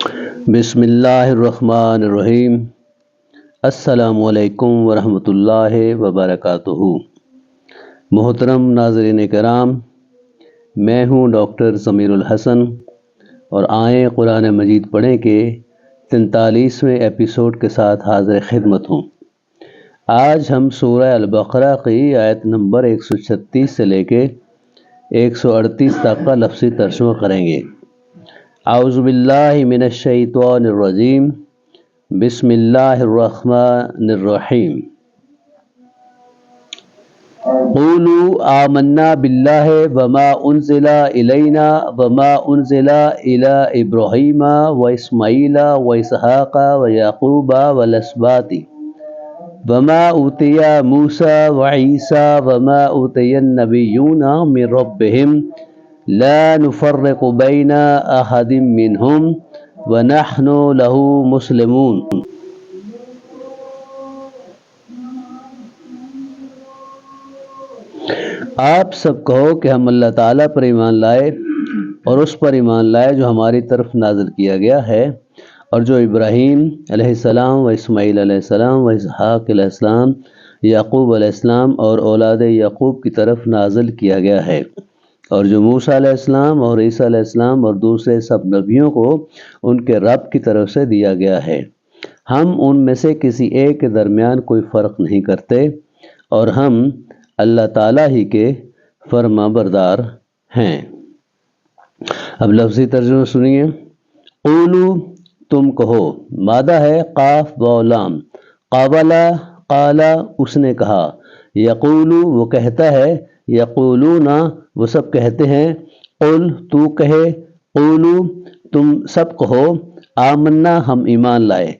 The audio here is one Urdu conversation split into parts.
بسم اللہ الرحمن الرحیم۔ السلام علیکم ورحمۃ اللہ وبرکاتہ۔ محترم ناظرین کرام، میں ہوں ڈاکٹر ضمیر الحسن اور آئیں قرآن مجید پڑھیں کے 43ویں ایپیسوڈ کے ساتھ حاضر خدمت ہوں۔ آج ہم سورہ البقرہ کی آیت نمبر 136 سے لے کے 138 تک کا لفظی ترجمہ کریں گے۔ اعوذ باللہ من الشیطان الرجیم، بسم اللہ الرحمن الرحیم۔ قولوا آمنا باللہ وما انزل الینا وما انزل الی ابراہیم واسماعیل واسحاق ویعقوب والاسباط وما اوتی موسیٰ وعیسیٰ وما اوتی النبیون من ربہم لا نفرق بین احد منہم ونحن لہ مسلمون۔ آپ سب کہو کہ ہم اللہ تعالیٰ پر ایمان لائے اور اس پر ایمان لائے جو ہماری طرف نازل کیا گیا ہے اور جو ابراہیم علیہ السلام و اسماعیل علیہ السلام و اسحاق علیہ السلام، یعقوب علیہ السلام اور اولاد یعقوب کی طرف نازل کیا گیا ہے، اور جو موسیٰ علیہ السلام اور عیسیٰ علیہ السلام اور دوسرے سب نبیوں کو ان کے رب کی طرف سے دیا گیا ہے۔ ہم ان میں سے کسی ایک کے درمیان کوئی فرق نہیں کرتے اور ہم اللہ تعالیٰ ہی کے فرما بردار ہیں۔ اب لفظی ترجمہ سنیے۔ قولو، تم کہو، مادہ ہے قاف و لام، قابلا قالا اس نے کہا، یقولو وہ کہتا ہے، یقولون وہ سب کہتے ہیں، قل تو کہے، قولو تم سب کہو، آمنا ہم ایمان لائے۔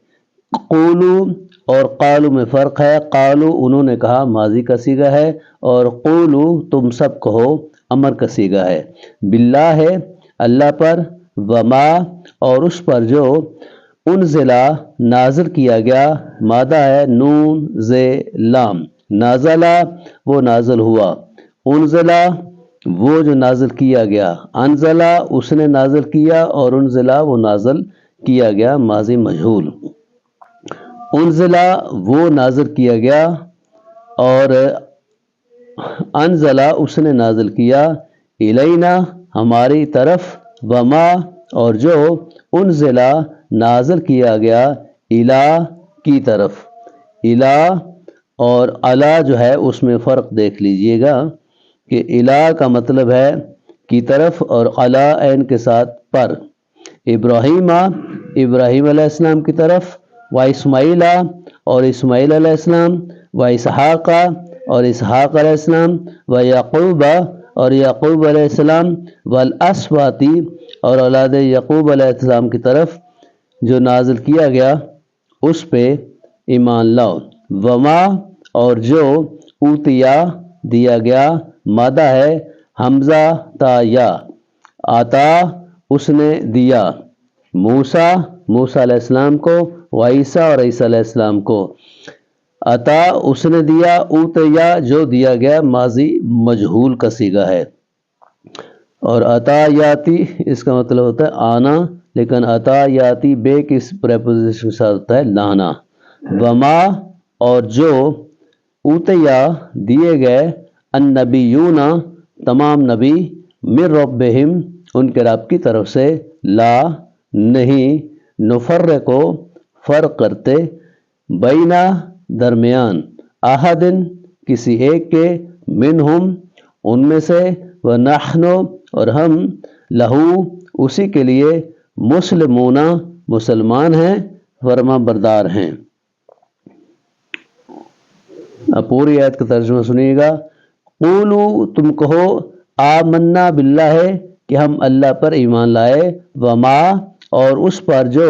قولو اور قالو میں فرق ہے، قالو انہوں نے کہا ماضی کا صیغہ ہے اور قولو تم سب کہو امر کا صیغہ ہے۔ باللہ ہے اللہ پر، وما اور اس پر جو انزلہ نازل کیا گیا، مادہ ہے نون زے لام، نازلہ وہ نازل ہوا، انزلہ وہ جو نازل کیا گیا، انزلہ اس نے نازل کیا اور انزلہ وہ نازل کیا گیا، ماضی مجہول۔ انزلہ وہ نازل کیا گیا اور انزلہ اس نے نازل کیا، الینا ہماری طرف، وما اور جو انزلہ نازل کیا گیا، الا کی طرف۔ الا اور علا جو ہے اس میں فرق دیکھ لیجئے گا کہ الا کا مطلب ہے کی طرف اور علا عین کے ساتھ پر۔ ابراہیم علیہ السلام کی طرف، و اسماعیل اور اسماعیل علیہ السلام، و اسحاق اور اسحاق علیہ السلام، و یعقوب اور یعقوب علیہ السلام، والاسباطی اور اولاد یعقوب علیہ السلام کی طرف جو نازل کیا گیا اس پہ ایمان لاؤ۔ وما اور جو اوتیا دیا گیا، مادہ ہے حمزہ تا یا، عطا اس نے دیا، موسیٰ علیہ السلام کو، و عیسیٰ اور عیسیٰ علیہ السلام کو، عطا اس نے دیا، اوتیا جو دیا گیا، ماضی مجہول کا صیغہ ہے، اور عطا یاتی اس کا مطلب ہوتا ہے آنا، لیکن عطا یاتی بے کی پریپوزیشن کے ساتھ ہوتا ہے لانا۔ وما اور جو اوتیا دیے گئے، النبیون تمام نبی، من ربہم ان کے رب کی طرف سے، لا نہیں، نفرق فرق کرتے، بینا درمیان، احدن کسی ایک کے، منہم ان میں سے، ونحن اور ہم، لہو اسی کے لیے، مسلمون مسلمان ہیں، فرما بردار ہیں۔ اب پوری آیت کا ترجمہ سنیے گا۔ قولو تم کہو، آمنا باللہ کہ ہم اللہ پر ایمان لائے، وما اور اس پر جو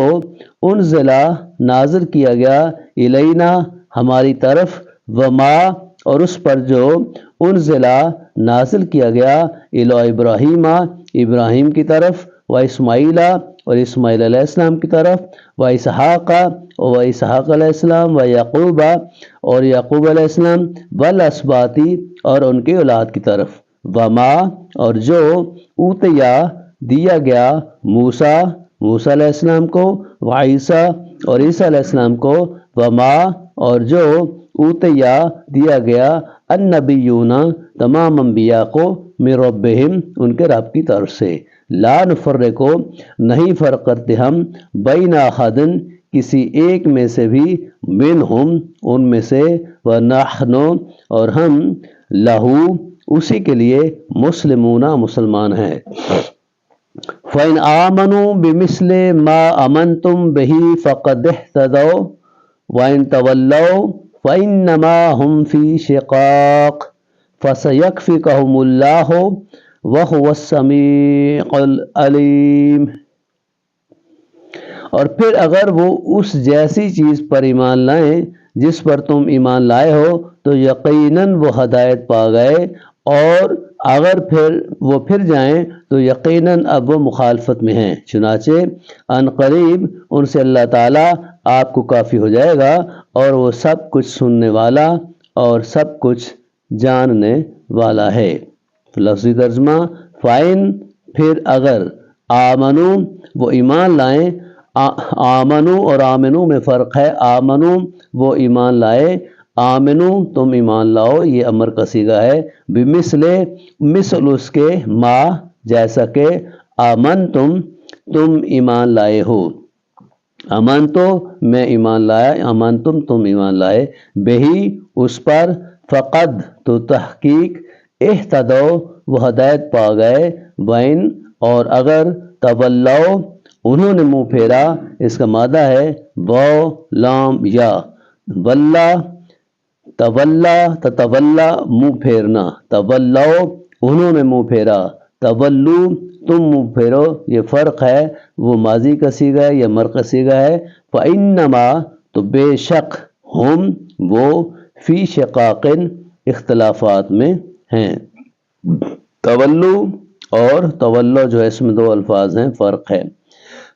انزلہ نازل کیا گیا، الینا ہماری طرف، وما اور اس پر جو انزلہ نازل کیا گیا، الی ابراہیم ابراہیم کی طرف، و اسماعیل اور اسماعیل علیہ السلام کی طرف، و اسحاق و اسحاق علیہ السلام، و یعقوب اور یعقوب علیہ السلام، والاسباطی اور ان کی اولاد کی طرف، وما اور جو اوتیا دیا گیا، موسیٰ موسیٰ علیہ السلام کو، وعیسیٰ اور عیسیٰ علیہ السلام کو، وما اور جو اوتیا دیا گیا النبیون تمام انبیاء کو، من ربہم ان کے رب کی طرف سے، لا نفرق نہیں فرق کرتے ہم، بین احد کسی ایک میں سے بھی، منہم ان میں سے، ونحن اور ہم، لہو اسی کے لیے، مسلمون مسلمان ہیں۔ فَإِنْ آمَنُوا بِمِثْلِ مَا آمَنْتُمْ بِهِ فَقَدِ اهْتَدَوْا وَإِنْ تَوَلَّوْا فَإِنَّمَا هُمْ فِي شِقَاقٍ فَسَيَكْفِيكَهُمُ اللَّهُ وَهُوَ السَّمِيعُ الْعَلِيمُ۔ اور پھر اگر وہ اس جیسی چیز پر ایمان لائیں جس پر تم ایمان لائے ہو تو یقیناً وہ ہدایت پا گئے، اور اگر وہ پھر جائیں تو یقیناً اب وہ مخالفت میں ہیں۔ چنانچہ ان قریب ان سے اللہ تعالیٰ آپ کو کافی ہو جائے گا، اور وہ سب کچھ سننے والا اور سب کچھ جاننے والا ہے۔ لفظی ترجمہ، فَإِن پھر اگر، آمنو وہ ایمان لائیں، آمنو اور آمنو میں فرق ہے، آمنو وہ ایمان لائے، آمنو تم ایمان لاؤ، یہ امر کا صیغہ ہے، بمثل مثل اس کے، ما جیسا کہ، آمن تم ایمان لائے ہو، امن تو میں ایمان لایا، امن تم ایمان لائے، بہی اس پر، فقد تو تحقیق، اہتدو وہ ہدایت پا گئے، وین اور اگر، تولو انہوں نے منہ پھیرا، اس کا مادہ ہے واو لام یا، ولا تولا تتولا منہ پھیرنا، تولو انہوں نے منہ پھیرا، تولو تم منہ پھیرو، یہ فرق ہے، وہ ماضی کا صیغہ ہے یا امر کا صیغہ ہے۔ فَإِنَّمَا تو بے شک، ہم وہ، فی شقاق اختلافات میں ہیں۔ تولو اور تولو جو ہے اس میں دو الفاظ ہیں، فرق ہے۔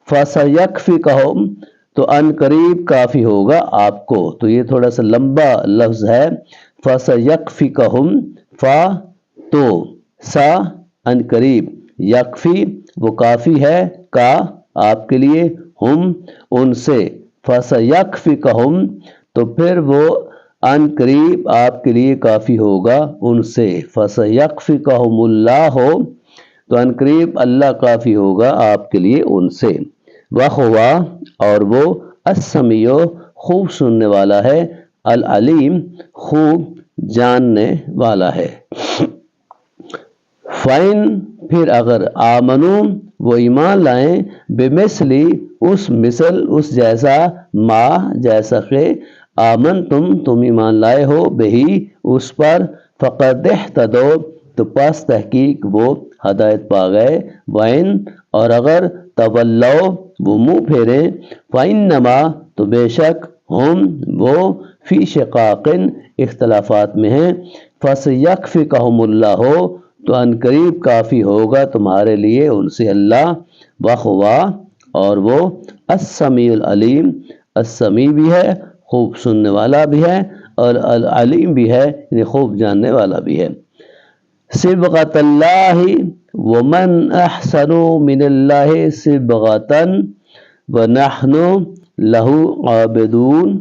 فَسَيَكْفِيكَهُمْ تو ان قریب کافی ہوگا آپ کو، تو یہ تھوڑا سا لمبا لفظ ہے، فَسَيَكْفِيكَهُمْ، فا تو، سا ان قریب، یکفی وہ کافی ہے، کا آپ کے لیے، ہم ان سے، فَسَيَكْفِيكَهُمْ تو پھر وہ ان قریب آپ کے لیے کافی ہوگا ان سے، فَسَيَكْفِيكَهُمُ اللَّهُ تو ان قریب اللہ کافی ہوگا آپ کے لیے ان سے، وَهُوَ اور وہ، السمیع خوب سننے والا ہے، العلیم خوب جاننے والا ہے۔ فَإِن پھر اگر، آمنو وہ ایمان لائیں، بمثلی اس مثل اس جیسا، ما جیسا کہ، آمن تم ایمان لائے ہو، بہی اس پر، فقد اہتدوا تو پس تحقیق وہ ہدایت پا گئے، وَإِن اور اگر، تولو وہ منہ پھیریں، فَإِنَّمَا تو بے شک، ہم وہ، فی شقاق اختلافات میں ہیں، فَسَيَكْفِيكَهُمُ اللَّهُ تو ان قریب کافی ہوگا تمہارے لیے ان سے اللہ، وَهُوَ اور وہ، السمیع العلیم السمیع بھی ہے، خوب سننے والا بھی ہے، اور العلیم بھی ہے، یعنی خوب جاننے والا بھی ہے۔ صبغۃ اللہ ومن احسن من اللہ صبغۃ ونحن لہ عابدون،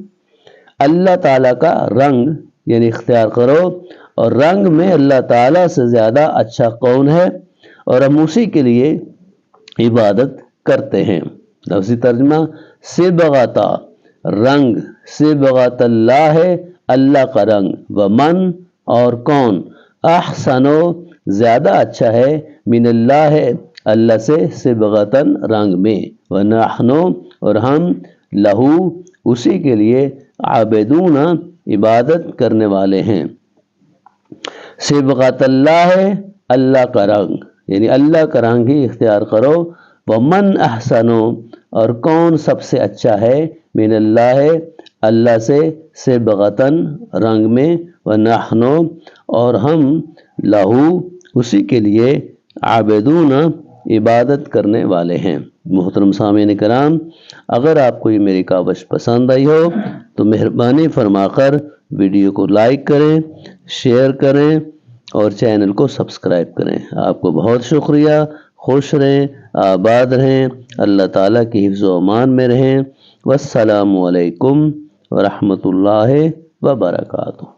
اللہ تعالیٰ کا رنگ یعنی اختیار کرو، اور رنگ میں اللہ تعالیٰ سے زیادہ اچھا کون ہے، اور ہم اسی کے لیے عبادت کرتے ہیں۔ لفظی ترجمہ، صبغۃ رنگ، صبغۃ اللہ اللہ کا رنگ، ومن اور کون، احسن زیادہ اچھا ہے، من اللہ اللہ سے، صبغۃ رنگ میں، ونحن اور ہم، لہو اسی کے لیے، عابدون عبادت کرنے والے ہیں۔ صبغۃ اللہ اللہ کا رنگ، یعنی اللہ کا رنگ ہی اختیار کرو، ومن احسن اور کون سب سے اچھا ہے، من اللہ اللہ سے، صبغۃ رنگ میں، ونحن اور ہم، لہو اسی کے لیے، عابدون عبادت کرنے والے ہیں۔ محترم سامعین کرام، اگر آپ کو یہ میری کاوش پسند آئی ہو تو مہربانی فرما کر ویڈیو کو لائک کریں، شیئر کریں اور چینل کو سبسکرائب کریں۔ آپ کو بہت شکریہ۔ خوش رہیں، آباد رہیں، اللہ تعالیٰ کی حفظ و امان میں رہیں۔ والسلام علیکم ورحمۃ اللہ وبرکاتہ۔